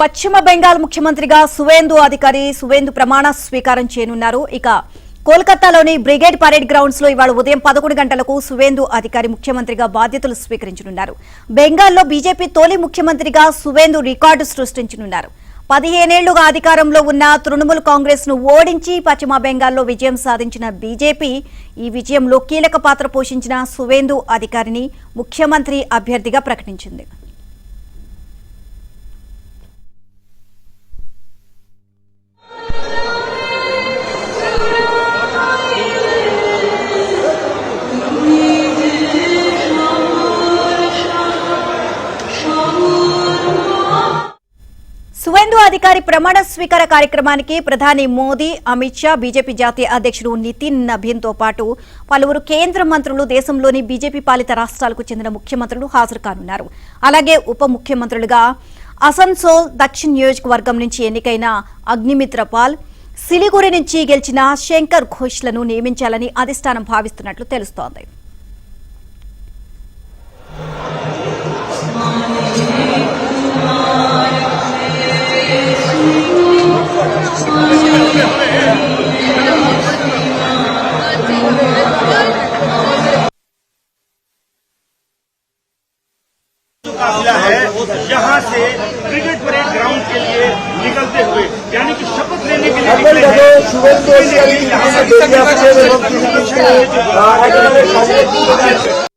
పశ్చిమ బెంగాల్ ముఖ్యమంత్రిగా సువేందు అధికారి ప్రమాణ స్వీకారం చేయనున్నారు. ఇక కోల్కతాలోని బ్రిగేడ్ పరేడ్ గ్రౌండ్స్ లో ఇవాళ ఉదయం 11 గంటలకు సువేందు అధికారి ముఖ్యమంత్రిగా బాధ్యతలు స్వీకరించనున్నారు. బెంగాల్లో బీజేపీ తొలి ముఖ్యమంత్రిగా సువేందు రికార్డు సృష్టించనున్నారు. 15 ఏళ్లుగా అధికారంలో ఉన్న తృణమూల్ కాంగ్రెస్ ను ఓడించి పశ్చిమ బెంగాల్లో విజయం సాధించిన బీజేపీ ఈ విజయంలో కీలక పాత్ర పోషించిన సువేందు అధికారిని ముఖ్యమంత్రి అభ్యర్థిగా ప్రకటించింది. సువేందు అధికారి ప్రమాణ స్వీకార కార్యక్రమానికి ప్రధాని మోదీ, అమిత్ షా, బీజేపీ జాతీయ అధ్యక్షుడు నితిన్ నబీన్ తో పాటు పలువురు కేంద్ర మంత్రులు, దేశంలోని బీజేపీ పాలిత రాష్ట్రాలకు చెందిన ముఖ్యమంత్రులు హాజరు కానున్నారు. అలాగే ఉప ముఖ్యమంత్రులుగా అసన్సోల్ దక్షిణ నియోజకవర్గం నుంచి ఎన్నికైన అగ్నిమిత్ర పాల్, సిలిగురి నుంచి గెలిచిన శంకర్ ఘోష్లను నియమించాలని అధిష్టానం భావిస్తున్నట్లు తెలుస్తోంది. काफिला है यहाँ से ब्रिगेड परेड ग्राउंड के लिए निकलते हुए यानी कि शपथ लेने के लिए निकले हैं।